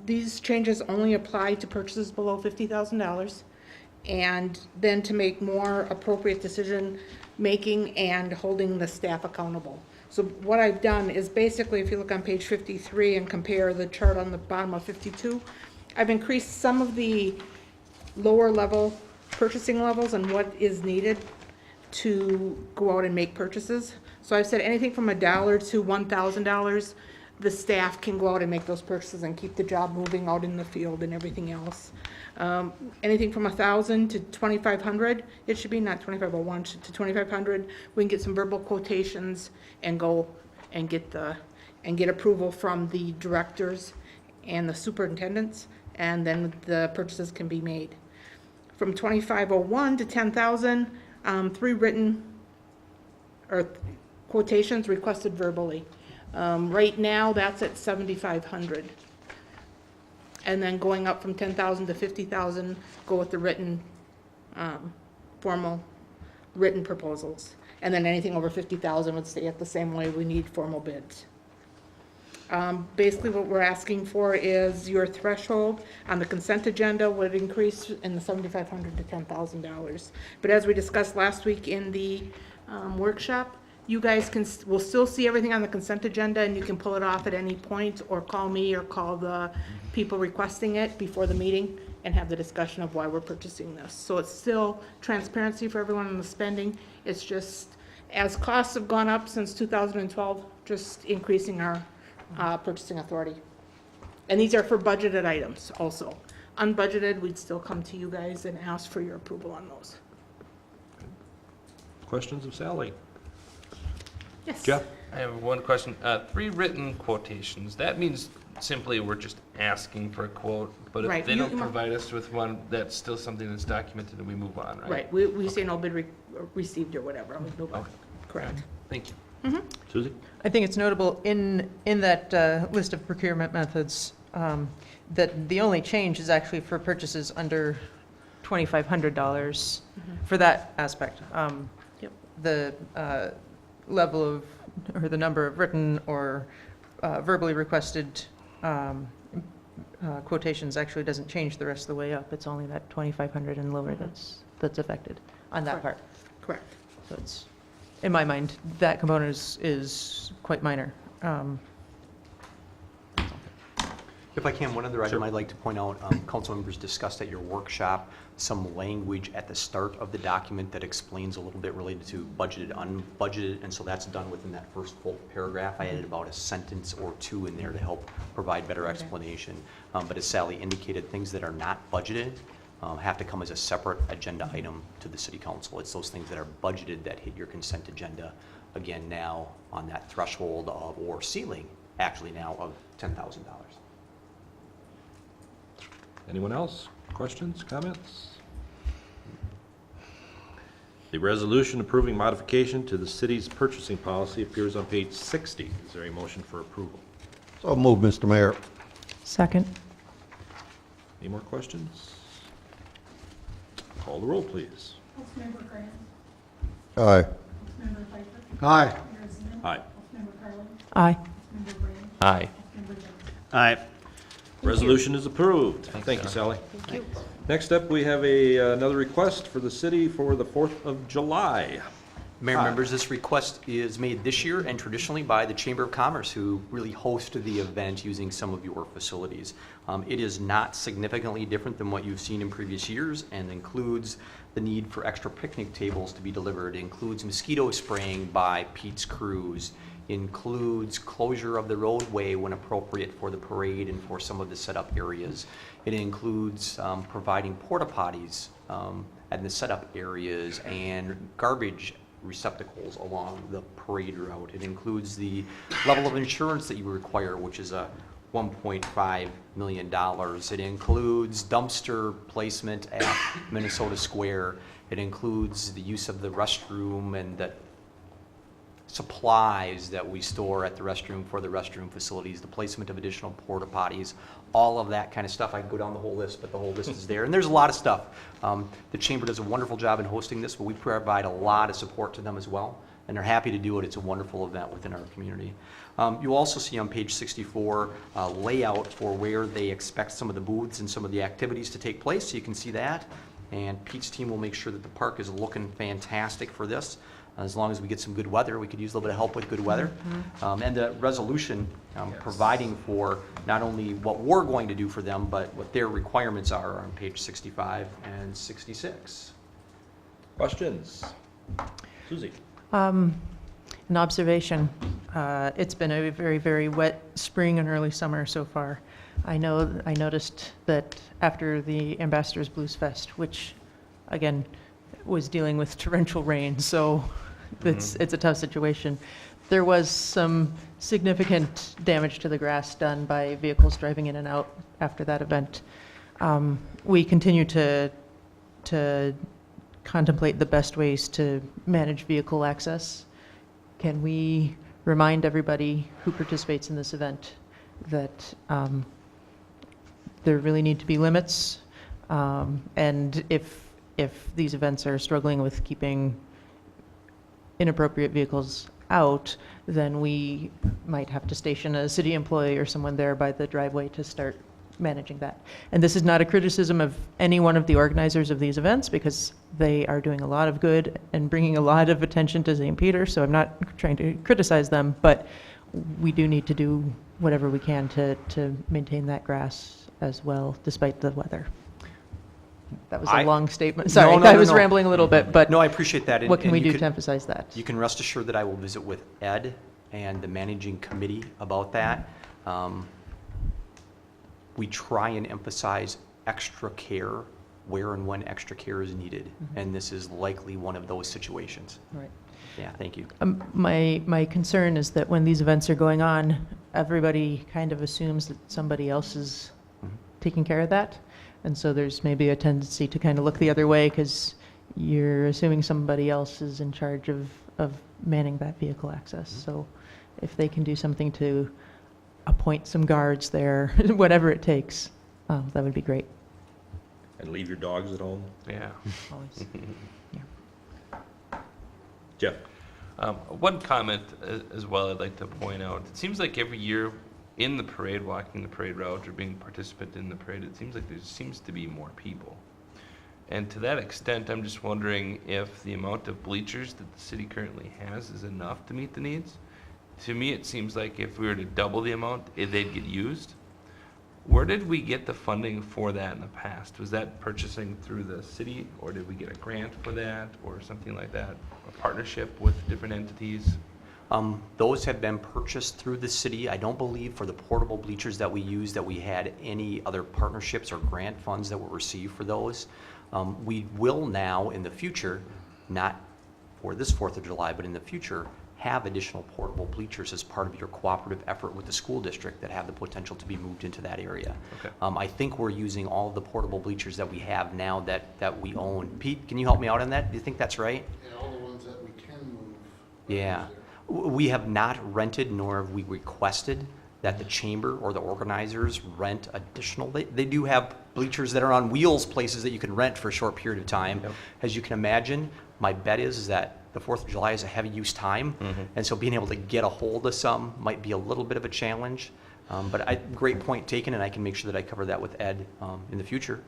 These changes only apply to purchases below $50,000, and then to make more appropriate decision-making and holding the staff accountable. So what I've done is basically, if you look on page 53 and compare the chart on the bottom of 52, I've increased some of the lower level purchasing levels and what is needed to go out and make purchases. So I've said anything from $1 to $1,000, the staff can go out and make those purchases and keep the job moving out in the field and everything else. Anything from $1,000 to $2,500, it should be not 2,501 to 2,500. We can get some verbal quotations and go and get approval from the directors and the superintendents, and then the purchases can be made. From 2,501 to 10,000, 3 written or quotations requested verbally. Right now, that's at 7,500. And then going up from 10,000 to 50,000, go with the written, formal written proposals. And then anything over 50,000 would stay at the same way. We need formal bids. Basically what we're asking for is your threshold on the consent agenda would increase in the $7,500 to $10,000. But as we discussed last week in the workshop, you guys will still see everything on the consent agenda, and you can pull it off at any point, or call me or call the people requesting it before the meeting and have the discussion of why we're purchasing this. So it's still transparency for everyone in the spending. It's just, as costs have gone up since 2012, just increasing our purchasing authority. And these are for budgeted items also. Unbudgeted, we'd still come to you guys and ask for your approval on those. Questions of Sally? Yes. Jeff? I have one question. 3 written quotations, that means simply we're just asking for a quote, but if Right, they you- don't provide us with one, that's still something that's documented and we move on, right? Right, we say no bid received or whatever. No bid. Okay. Correct. Thank you. Susie? I think it's notable in that list of procurement methods that the only change is actually for purchases under $2,500 for that aspect. Yep. The level of, or the number of written or verbally requested quotations actually doesn't change the rest of the way up. It's only that 2,500 and lower that's affected on that part. Correct. So it's, in my mind, that component is quite minor. If I can, one other item I'd like to point out, council members discussed at your workshop some language at the start of the document that explains a little bit related to budgeted, unbudgeted, and so that's done within that first full paragraph. I added about a sentence or two in there to help provide better explanation. But as Sally indicated, things that are not budgeted have to come as a separate agenda item to the city council. It's those things that are budgeted that hit your consent agenda, again, now on that threshold of, or ceiling, actually now, of $10,000. Anyone else? Questions, comments? The resolution approving modification to the city's purchasing policy appears on page 60. Is there a motion for approval? So move, Mr. Mayor. Second. Any more questions? Call the roll, please. Councilmember Graham. Aye. Councilmember Pfeiffer. Aye. Mayor Zeman. Aye. Councilmember Carlin. Aye. Councilmember Brand. Aye. Councilmember Jones. Aye. Resolution is approved. Thank you, Sally. Thank you. Next up, we have another request for the city for the 4th of July. Mayor and members, this request is made this year and traditionally by the Chamber of Commerce, who really hosted the event using some of your facilities. It is not significantly different than what you've seen in previous years and includes the need for extra picnic tables to be delivered. It includes mosquito spraying by Pete's Crews. Includes closure of the roadway when appropriate for the parade and for some of the setup areas. It includes providing porta potties at the setup areas and garbage receptacles along the parade route. It includes the level of insurance that you require, which is a $1.5 million. It includes dumpster placement at Minnesota Square. It includes the use of the restroom and the supplies that we store at the restroom for the restroom facilities, the placement of additional porta potties, all of that kind of stuff. I could go down the whole list, but the whole list is there. And there's a lot of stuff. The Chamber does a wonderful job in hosting this, but we provide a lot of support to them as well. And they're happy to do it. It's a wonderful event within our community. You also see on page 64 layout for where they expect some of the booths and some of the activities to take place. So you can see that. And Pete's team will make sure that the park is looking fantastic for this. As long as we get some good weather, we could use a little bit of help with good weather. And the resolution providing for not only what we're going to do for them, but what their requirements are on page 65 and 66. Questions? Susie? An observation. It's been a very, very wet spring and early summer so far. I noticed that after the Ambassadors Blues Fest, which, again, was dealing with torrential rain, so it's a tough situation. There was some significant damage to the grass done by vehicles driving in and out after that event. We continue to contemplate the best ways to manage vehicle access. Can we remind everybody who participates in this event that there really need to be limits, and if these events are struggling with keeping inappropriate vehicles out, then we might have to station a city employee or someone there by the driveway to start managing that. And this is not a criticism of any one of the organizers of these events, because they are doing a lot of good and bringing a lot of attention to St. Peter, so I'm not trying to criticize them, but we do need to do whatever we can to maintain that grass as well, despite the weather. That was a long statement. Sorry, I was rambling a little bit, but no, I appreciate that. What can we do to emphasize that? You can rest assured that I will visit with Ed and the managing committee about that. We try and emphasize extra care where and when extra care is needed, and this is likely one of those situations. Right. Yeah, thank you. My concern is that when these events are going on, everybody kind of assumes that somebody else is taking care of that. And so there's maybe a tendency to kind of look the other way because you're assuming somebody else is in charge of manning that vehicle access. So if they can do something to appoint some guards there, whatever it takes, that would be great. And leave your dogs at home? Yeah. Always. Jeff? One comment as well I'd like to point out. It seems like every year in the parade, walking the parade route or being a participant in the parade, it seems like there seems to be more people. And to that extent, I'm just wondering if the amount of bleachers that the city currently has is enough to meet the needs. To me, it seems like if we were to double the amount, they'd get used. Where did we get the funding for that in the past? Was that purchasing through the city, or did we get a grant for that, or something like that? A partnership with different entities? Those have been purchased through the city. I don't believe for the portable bleachers that we use that we had any other partnerships or grant funds that were received for those. We will now in the future, not for this 4th of July, but in the future, have additional portable bleachers as part of your cooperative effort with the school district that have the potential to be moved into that area. Okay. I think we're using all of the portable bleachers that we have now that we own. Pete, can you help me out on that? Do you think that's right? Yeah, all the ones that we can move. Yeah. We have not rented nor have we requested that the chamber or the organizers rent additional. They do have bleachers that are on wheels, places that you can rent for a short period of time. Yep. As you can imagine, my bet is that the 4th of July is a heavy use time. And so being able to get a hold of some might be a little bit of a challenge. But great point taken, and I can make sure that I cover that with Ed in the future.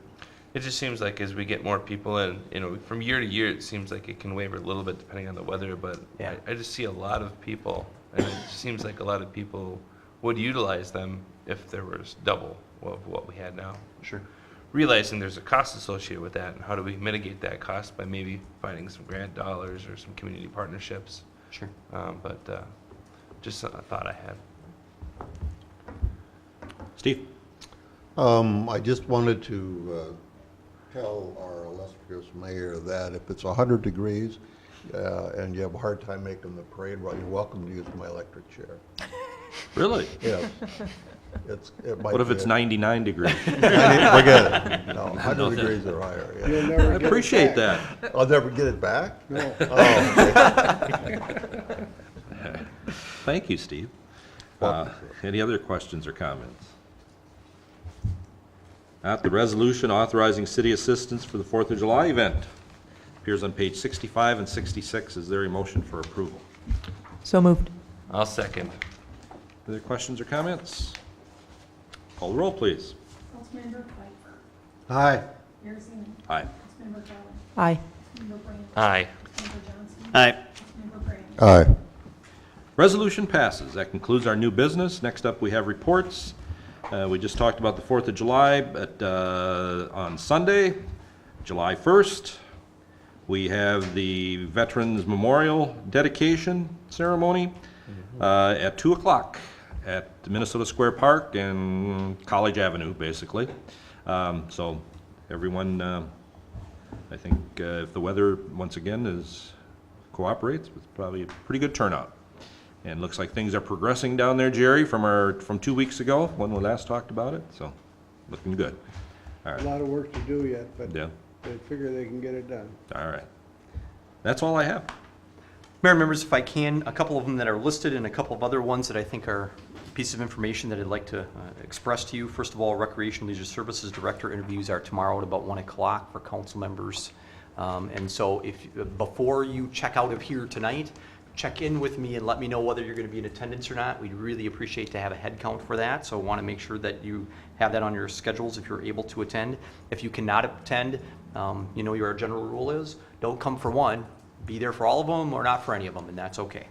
It just seems like as we get more people in, you know, from year to year, it seems like it can waver a little bit depending on the weather, but Yeah. I just see a lot of people, and it seems like a lot of people would utilize them if there was double of what we had now. Sure. Realizing there's a cost associated with that, and how do we mitigate that cost by maybe finding some grant dollars or some community partnerships? Sure. Just a thought I had. Steve? I just wanted to tell our illustrious mayor that if it's 100 degrees and you have a hard time making the parade route, you're welcome to use my electric chair. Really? Yes. It might What if be it's a- 99 degrees? Forget it. No, 100 degrees or higher, yeah. I appreciate that. I'll never get it back? No. Oh, okay. Thank you, Steve. Any other questions or comments? Not the resolution authorizing city assistance for the 4th of July event. Appears on page 65 and 66. Is there a motion for approval? So moved. I'll second. Other questions or comments? Call the roll, please. Councilmember Pfeiffer. Aye. Mayor Zeman. Aye. Councilmember Garland. Aye. Councilmember Brand. Aye. Councilmember Johnson. Aye. Councilmember Brand. Aye. Resolution passes. That concludes our new business. Next up, we have reports. We just talked about the 4th of July, but on Sunday, July 1st, we have the Veterans Memorial Dedication Ceremony at 2 o'clock at the Minnesota Square Park and College Avenue, basically. So everyone, I think if the weather, once again, cooperates, it's probably a pretty good turnout. And looks like things are progressing down there, Jerry, from 2 weeks ago, when we last talked about it, so looking good. All A right, lot of work to do yet, but yeah, they figure they can get it done. all right. That's all I have. Mayor and members, if I can, a couple of them that are listed and a couple of other ones that I think are pieces of information that I'd like to express to you. First of all, Recreation Leisure Services Director interviews are tomorrow at about 1 o'clock for council members. And so before you check out of here tonight, check in with me and let me know whether you're going to be in attendance or not. We'd really appreciate to have a head count for that, so I want to make sure that you have that on your schedules if you're able to attend. If you cannot attend, you know your general rule is, don't come for one, be there for all of them or not for any of them, and that's okay.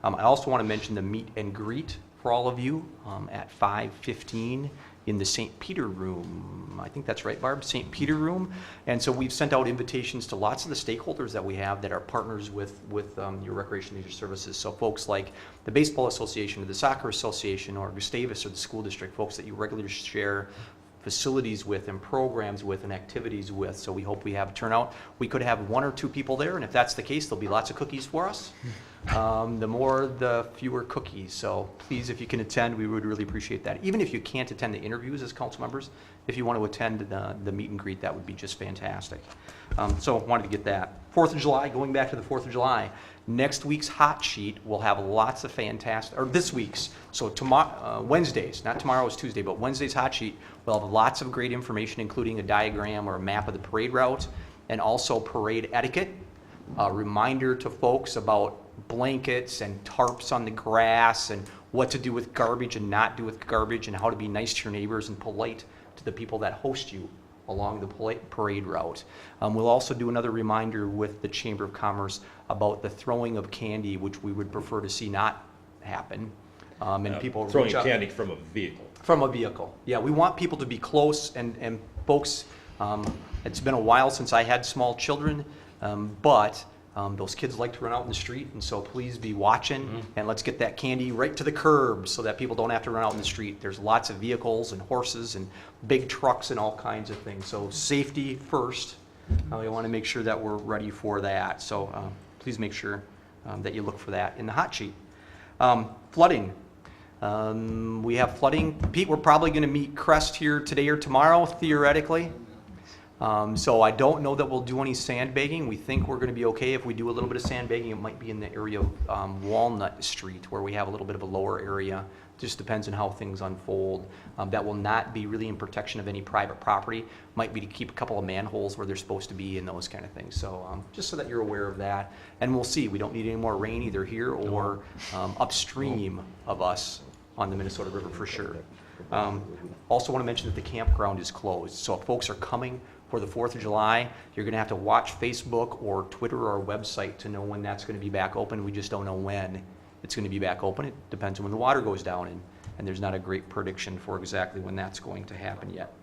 I also want to mention the meet and greet for all of you at 5:15 in the St. Peter Room. I think that's right, Barb, St. Peter Room. And so we've sent out invitations to lots of the stakeholders that we have that are partners with your Recreation Leisure Services. So folks like the Baseball Association or the Soccer Association or Gustavus or the school district, folks that you regularly share facilities with and programs with and activities with. So we hope we have a turnout. We could have 1 or 2 people there, and if that's the case, there'll be lots of cookies for us. The more, the fewer cookies. So please, if you can attend, we would really appreciate that. Even if you can't attend the interviews as council members, if you want to attend the meet and greet, that would be just fantastic. So wanted to get that. 4th of July, going back to the 4th of July, next week's hot sheet will have lots of fantastic, or this week's, so tomorrow, Wednesdays, not tomorrow is Tuesday, but Wednesday's hot sheet will have lots of great information, including a diagram or a map of the parade route, and also parade etiquette, a reminder to folks about blankets and tarps on the grass and what to do with garbage and not do with garbage and how to be nice to your neighbors and polite to the people that host you along the parade route. We'll also do another reminder with the Chamber of Commerce about the throwing of candy, which we would prefer to see not happen. And people Throwing reach out- candy from a vehicle. From a vehicle. Yeah, we want people to be close and folks, it's been a while since I had small children, but those kids like to run out in the street, and so please be watching, and let's get that candy right to the curb so that people don't have to run out in the street. There's lots of vehicles and horses and big trucks and all kinds of things, so safety first. We want to make sure that we're ready for that, so please make sure that you look for that in the hot sheet. Flooding. We have flooding. Pete, we're probably going to meet Crest here today or tomorrow, theoretically. So I don't know that we'll do any sandbagging. We think we're going to be okay. If we do a little bit of sandbagging, it might be in the area of Walnut Street, where we have a little bit of a lower area Just depends on how things unfold. That will not be really in protection of any private property. Might be to keep a couple of manholes where they're supposed to be and those kind of things. So just so that you're aware of that. And we'll see. We don't need any more rain either here or upstream of us on the Minnesota River for sure. Also want to mention that the campground is closed. So if folks are coming for the 4th of July, you're going to have to watch Facebook or Twitter or our website to know when that's going to be back open. We just don't know when it's going to be back open. It depends on when the water goes down, and there's not a great prediction for exactly when that's going to happen yet.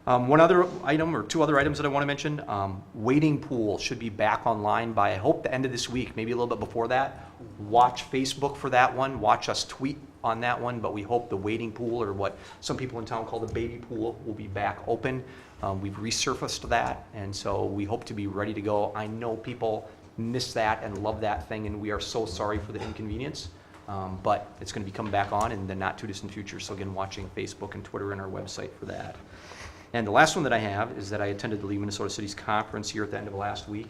One other item, or two other items that I want to mention, wading pool should be back online by, I hope, the end of this week, maybe a little bit before that. Watch Facebook for that one, watch us tweet on that one, but we hope the wading pool, or what some people in town call the baby pool, will be back open. We've resurfaced that, and so we hope to be ready to go. I know people miss that and love that thing, and we are so sorry for the inconvenience, but it's going to be coming back on in the not too distant future. So again, watching Facebook and Twitter and our website for that. And the last one that I have is that I attended the League of Minnesota Cities conference here at the end of last week.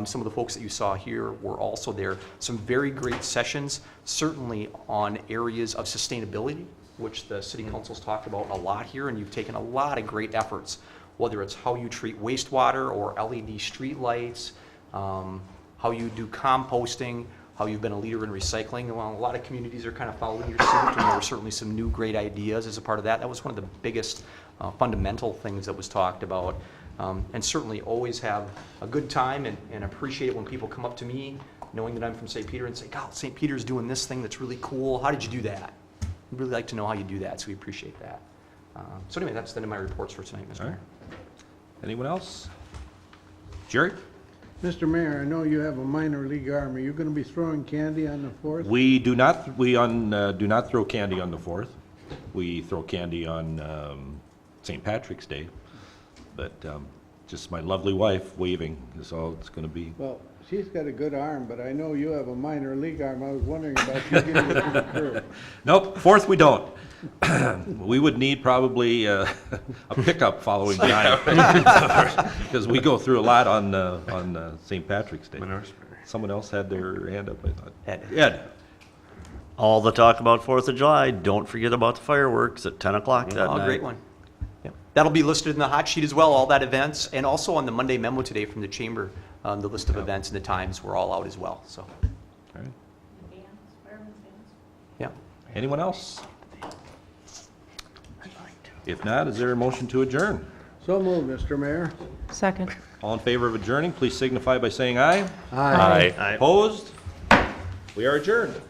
Some of the folks that you saw here were also there. Some very great sessions, certainly on areas of sustainability, which the city council's talked about a lot here, and you've taken a lot of great efforts, whether it's how you treat wastewater or LED street lights, how you do composting, how you've been a leader in recycling. Well, a lot of communities are kind of following your suit, and there were certainly some new great ideas as a part of that. That was one of the biggest fundamental things that was talked about. And certainly always have a good time and appreciate it when people come up to me, knowing that I'm from St. Peter, and say, God, St. Peter's doing this thing that's really cool. How did you do that? We'd really like to know how you do that, so we appreciate that. So anyway, that's the end of my reports for tonight, Mr. All right. Mayor. Anyone else? Jerry? Mr. Mayor, I know you have a minor league arm. Are you gonna be throwing candy on the 4th? We do not, do not throw candy on the 4th. We throw candy on St. Patrick's Day, but just my lovely wife waving is all it's going to be. Well, she's got a good arm, but I know you have a minor league arm. I was wondering about you getting it to the curb. Nope, 4th we don't. We would need probably a pickup following behind, because we go through a lot on St. Patrick's Day. Someone else had their hand up, I thought. Ed? All the talk about 4th of July, don't forget about the fireworks at 10 o'clock that night. Oh, great one. Yep. That'll be listed in the hot sheet as well, all that events, and also on the Monday memo today from the chamber, the list of events and the times were all out as well, so. All right. Yeah. Anyone else? If not, is there a motion to adjourn? So moved, Mr. Mayor. Second. All in favor of adjourning, please signify by saying aye. Aye. Aye. Opposed? We are adjourned.